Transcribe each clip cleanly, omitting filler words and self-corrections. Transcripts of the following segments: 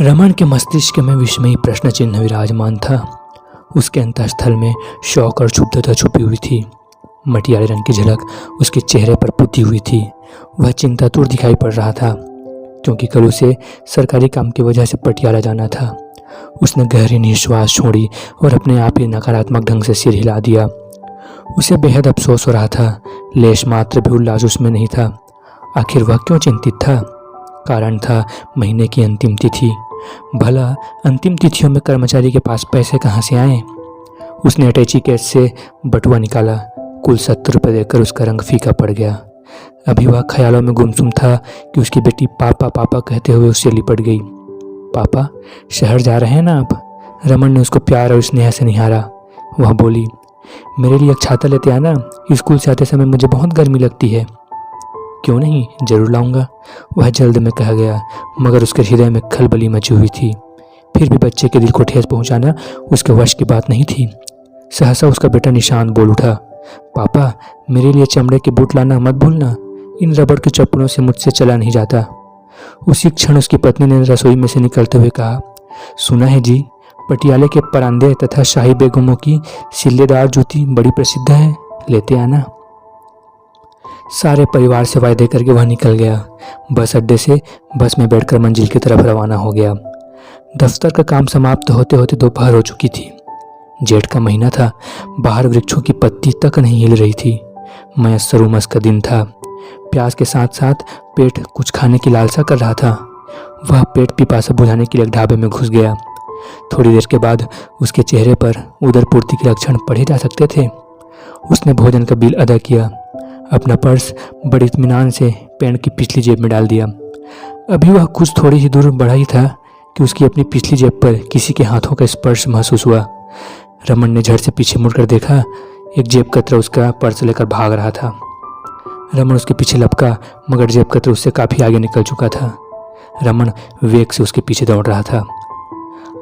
रमन के मस्तिष्क में विस्मयी प्रश्न चिन्ह विराजमान था। उसके अंतःस्थल में शौक और क्षुब्धता छुपी हुई थी। मटियाले रंग की झलक उसके चेहरे पर पुती हुई थी। वह चिंतातुर दिखाई पड़ रहा था, क्योंकि कल उसे सरकारी काम की वजह से पटियाला जाना था। उसने गहरी निश्वास छोड़ी और अपने आप ही नकारात्मक ढंग से सिर हिला दिया। उसे बेहद अफसोस हो रहा था, लेश मात्र भी उल्लास उसमें नहीं था। आखिर वह क्यों चिंतित था? कारण था महीने की अंतिम तिथि। भला अंतिम तिथियों में कर्मचारी के पास पैसे कहाँ से आए? उसने अटैची केस से बटुआ निकाला। कुल 70 रुपये देकर उसका रंग फीका पड़ गया। अभी वह ख्यालों में गुमसुम था कि उसकी बेटी पापा पापा कहते हुए उससे लिपट गई। पापा, शहर जा रहे हैं ना आप? रमन ने उसको प्यार और स्नेह से निहारा। वह बोली, मेरे लिए एक छाता लेते आना, स्कूल से आते समय मुझे बहुत गर्मी लगती है। क्यों नहीं, जरूर लाऊंगा, वह जल्द में कह गया, मगर उसके हृदय में खलबली मची हुई थी। फिर भी बच्चे के दिल को ठेस पहुंचाना उसके वश की बात नहीं थी। सहसा उसका बेटा निशांत बोल उठा, पापा, मेरे लिए चमड़े के बूट लाना मत भूलना, इन रबड़ के चप्पलों से मुझसे चला नहीं जाता। उसी क्षण उसकी पत्नी ने रसोई में से निकलते हुए कहा, सुना है जी, पटियाले के परांदे तथा शाही बेगमों की सिल्लेदार जूती बड़ी प्रसिद्ध है, लेते आना। सारे परिवार से वायदे करके वह निकल गया। बस अड्डे से बस में बैठकर मंजिल की तरफ रवाना हो गया। दफ्तर का काम समाप्त होते होते दोपहर हो चुकी थी। जेठ का महीना था। बाहर वृक्षों की पत्ती तक नहीं हिल रही थी। मयस्सर उमस का दिन था। प्यास के साथ साथ पेट कुछ खाने की लालसा कर रहा था। वह पेट पिपासा बुझाने के लिए एक ढाबे में घुस गया। थोड़ी देर के बाद उसके चेहरे पर उदरपूर्ति के लक्षण पढ़े जा सकते थे। उसने भोजन का बिल अदा किया। अपना पर्स बड़े इत्मीनान से पैंट की पिछली जेब में डाल दिया। अभी वह कुछ थोड़ी ही दूर बढ़ा ही था कि उसकी अपनी पिछली जेब पर किसी के हाथों का स्पर्श महसूस हुआ। रमन ने झट से पीछे मुड़कर देखा। एक जेब कतरा उसका पर्स लेकर भाग रहा था। रमन उसके पीछे लपका, मगर जेब कतरा उससे काफ़ी आगे निकल चुका था। रमन वेग से उसके पीछे दौड़ रहा था।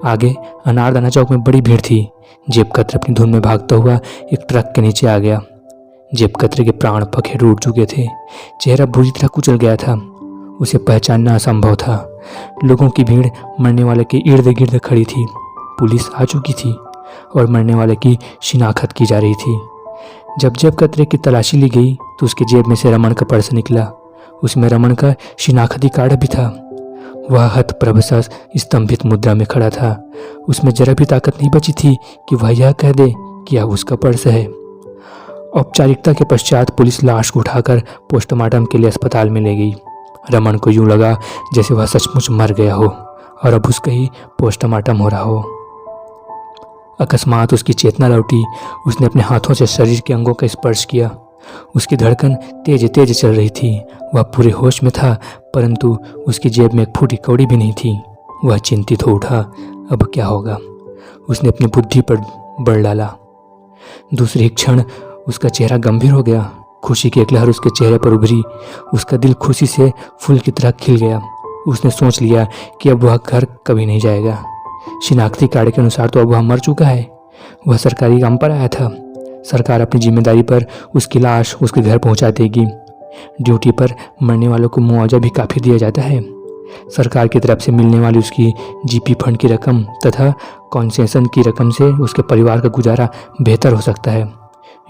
आगे अनारदाना चौक में बड़ी भीड़ थी। जेब कतरा अपनी धुन में भागता हुआ एक ट्रक के नीचे आ गया। जेब कतरे के प्राण पखेरु उठ चुके थे। चेहरा बुरी तरह कुचल गया था। उसे पहचानना असंभव था। लोगों की भीड़ मरने वाले के इर्द गिर्द खड़ी थी। पुलिस आ चुकी थी और मरने वाले की शिनाख्त की जा रही थी। जब जेब कतरे की तलाशी ली गई तो उसके जेब में से रमन का पर्स निकला। उसमें रमन का शिनाख्ती कार्ड भी था। वह हतप्रभ स्तंभित मुद्रा में खड़ा था। उसमें जरा भी ताकत नहीं बची थी कि वह यह कह दे कि यह उसका पर्स है। औपचारिकता के पश्चात पुलिस लाश को उठाकर पोस्टमार्टम के लिए अस्पताल में ले गई। रमन को यूं लगा जैसे वह सचमुच मर गया हो और अब उसका ही पोस्टमार्टम हो रहा हो। अकस्मात उसकी चेतना लौटी। उसने अपने हाथों से शरीर के अंगों का स्पर्श किया। उसकी धड़कन तेज तेज चल रही थी। वह पूरे होश में था, परंतु उसकी जेब में एक फूटी कौड़ी भी नहीं थी। वह चिंतित हो उठा, अब क्या होगा? उसने अपनी बुद्धि पर बल डाला। दूसरे ही क्षण उसका चेहरा गंभीर हो गया। खुशी की एक लहर उसके चेहरे पर उभरी। उसका दिल खुशी से फूल की तरह खिल गया। उसने सोच लिया कि अब वह घर कभी नहीं जाएगा। शिनाख्ती कार्ड के अनुसार तो अब वह मर चुका है। वह सरकारी काम पर आया था। सरकार अपनी जिम्मेदारी पर उसकी लाश उसके घर पहुंचा देगी। ड्यूटी पर मरने वालों को मुआवजा भी काफ़ी दिया जाता है। सरकार की तरफ से मिलने वाली उसकी जीपी फंड की रकम तथा कॉन्सेशन की रकम से उसके परिवार का गुजारा बेहतर हो सकता है।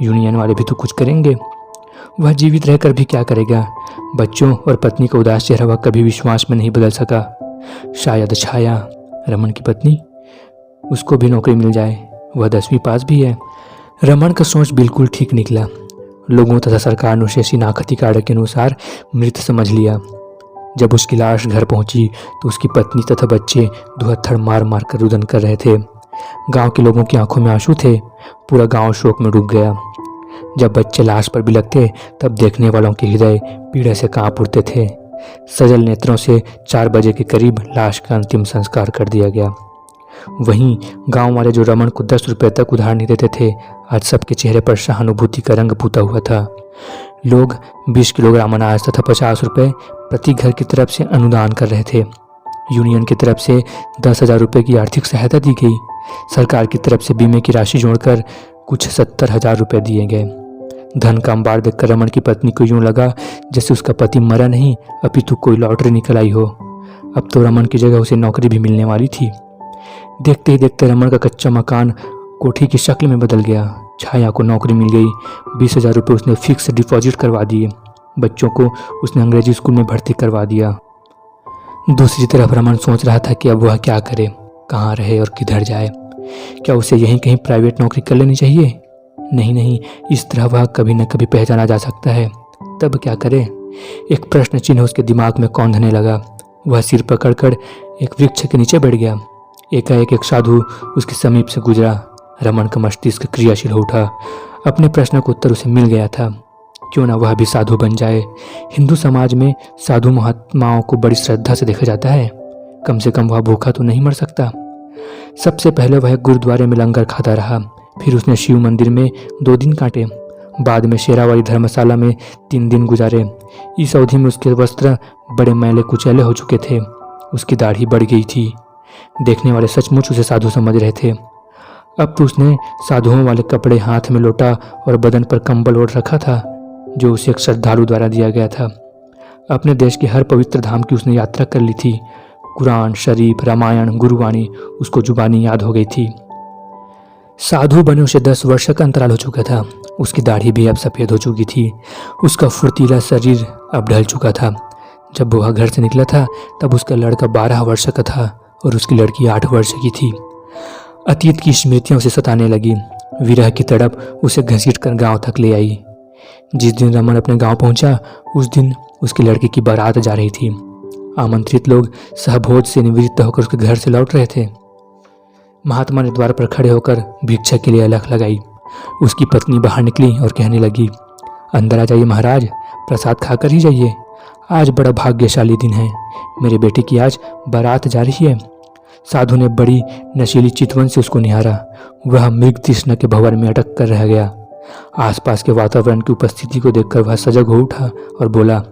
यूनियन वाले भी तो कुछ करेंगे। वह जीवित रहकर भी क्या करेगा? बच्चों और पत्नी का उदास चेहरा वह कभी विश्वास में नहीं बदल सका। शायद छाया, रमन की पत्नी, उसको भी नौकरी मिल जाए। वह 10वीं पास भी है। रमन का सोच बिल्कुल ठीक निकला। लोगों तथा सरकार ने उसे शिनाख्ती कार्ड के अनुसार मृत समझ लिया। जब उसकी लाश घर पहुंची तो उसकी पत्नी तथा बच्चे धुआंधड़ मार मार कर रुदन कर रहे थे। गांव के लोगों की आंखों में आंसू थे। पूरा गांव शोक में डूब गया। जब बच्चे लाश पर बिलखते तब देखने वालों के हृदय पीड़ा से कांप उठते थे। सजल नेत्रों से 4 बजे के करीब लाश का अंतिम संस्कार कर दिया गया। वहीं गांव वाले जो रमन को 10 रुपये तक उधार नहीं देते थे, आज सबके चेहरे पर सहानुभूति का रंग पुता हुआ था। लोग 20 किलोग्राम अनाज तथा 50 रुपये प्रति घर की तरफ से अनुदान कर रहे थे। यूनियन की तरफ से 10,000 रुपये की आर्थिक सहायता दी गई। सरकार की तरफ से बीमे की राशि जोड़कर कुछ 70,000 रुपये दिए गए। धन का अंबार देखकर रमन की पत्नी को यूं लगा जैसे उसका पति मरा नहीं, अपितु कोई लॉटरी निकल आई हो। अब तो रमन की जगह उसे नौकरी भी मिलने वाली थी। देखते ही देखते रमन का कच्चा मकान कोठी की शक्ल में बदल गया। छाया को नौकरी मिल गई। 20,000 रुपये उसने फिक्स डिपॉजिट करवा दिए। बच्चों को उसने अंग्रेजी स्कूल में भर्ती करवा दिया। दूसरी तरफ रमन सोच रहा था कि अब वह क्या करे, कहाँ रहे और किधर जाए। क्या उसे यहीं कहीं प्राइवेट नौकरी कर लेनी चाहिए? नहीं, इस तरह वह कभी न कभी पहचाना जा सकता है। तब क्या करे? एक प्रश्न चिन्ह उसके दिमाग में कौंधने लगा। वह सिर पकड़कर एक वृक्ष के नीचे बैठ गया। एकाएक एक साधु उसके समीप से गुजरा। रमन का मस्तिष्क क्रियाशील हो उठा। अपने प्रश्न का उत्तर उसे मिल गया था। क्यों ना वह भी साधु बन जाए। हिंदू समाज में साधु महात्माओं को बड़ी श्रद्धा से देखा जाता है। कम से कम वह भूखा तो नहीं मर सकता। सबसे पहले वह गुरुद्वारे में लंगर खाता रहा। फिर उसने शिव मंदिर में 2 दिन काटे। बाद में शेरावाली धर्मशाला में 3 दिन गुजारे। इस अवधि में उसके वस्त्र बड़े मैले कुचैले हो चुके थे। उसकी दाढ़ी बढ़ गई थी। देखने वाले सचमुच उसे साधु समझ रहे थे। अब तो उसने साधुओं वाले कपड़े, हाथ में लोटा और बदन पर कंबल ओढ़ रखा था, जो उसे एक श्रद्धालु द्वारा दिया गया था। अपने देश के हर पवित्र धाम की उसने यात्रा कर ली थी। कुरान शरीफ, रामायण, गुरुवाणी उसको जुबानी याद हो गई थी। साधु बने उसे 10 वर्ष का अंतराल हो चुका था। उसकी दाढ़ी भी अब सफ़ेद हो चुकी थी। उसका फुर्तीला शरीर अब ढल चुका था। जब वह घर से निकला था तब उसका लड़का 12 वर्ष का था और उसकी लड़की 8 वर्ष की थी। अतीत की स्मृतियां उसे सताने लगी। विरह की तड़प उसे घसीटकर गांव तक ले आई। जिस दिन रमन अपने गांव पहुंचा, उस दिन उसकी लड़की की बारात जा रही थी। आमंत्रित लोग सहभोज से निवृत्त होकर उसके घर से लौट रहे थे। महात्मा ने द्वार पर खड़े होकर भिक्षा के लिए अलख लगाई। उसकी पत्नी बाहर निकली और कहने लगी, अंदर आ जाइए महाराज, प्रसाद खाकर ही जाइए। आज बड़ा भाग्यशाली दिन है। मेरे बेटे की आज बारात जा रही है। साधु ने बड़ी नशीली चितवन से उसको निहारा। वह मृग तृष्णा के भंवर में अटक कर रह गया। आसपास के वातावरण की उपस्थिति को देखकर वह सजग हो उठा और बोला,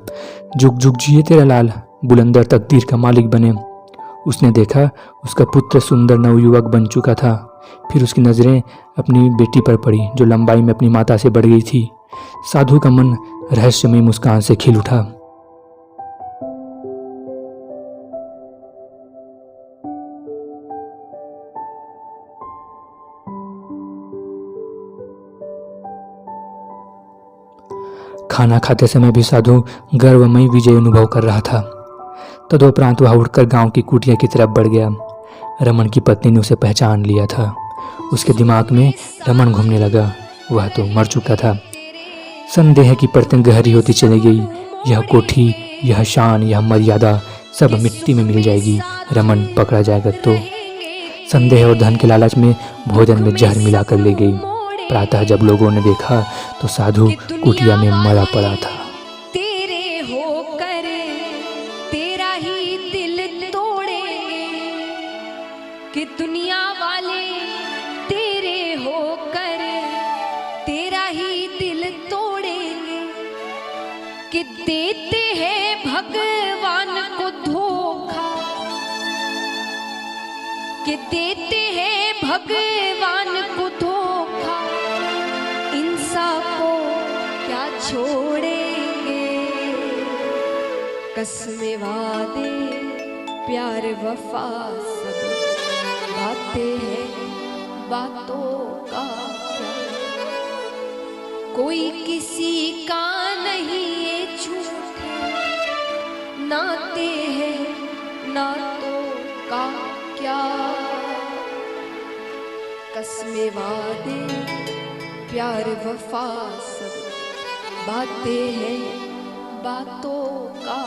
जुग जुग जिए तेरा लाल, बुलंदर तकदीर का मालिक बने। उसने देखा उसका पुत्र सुंदर नवयुवक बन चुका था। फिर उसकी नज़रें अपनी बेटी पर पड़ी, जो लंबाई में अपनी माता से बढ़ गई थी। साधु का मन रहस्यमयी मुस्कान से खिल उठा। खाना खाते समय भी साधु गर्वमयी विजय अनुभव कर रहा था। तदुपरांत वह उठकर गांव की कुटिया की तरफ बढ़ गया। रमन की पत्नी ने उसे पहचान लिया था। उसके दिमाग में रमन घूमने लगा। वह तो मर चुका था। संदेह की परतें गहरी होती चली गई। यह कोठी, यह शान, यह मर्यादा सब मिट्टी में मिल जाएगी। रमन पकड़ा जाएगा तो। संदेह और धन के लालच में भोजन में जहर मिलाकर ले गई। प्रातः जब लोगों ने देखा तो साधु कुटिया में मरा पड़ा था। तेरे होकर तेरा ही दिल तोड़ेंगे कि दुनिया वाले तेरे होकर तेरा ही दिल तोड़ेंगे कि देते हैं भगवान को धोखा, कि देते हैं भगवान को धोखा, इंसान को क्या छोड़ेंगे। कसमें वादे प्यार वफा सब बातें हैं, बातों का क्या, कोई किसी का नहीं ये झूठे नाते हैं, नातों का क्या। कसमें वादे प्यार वफा सब बातें हैं, बातों का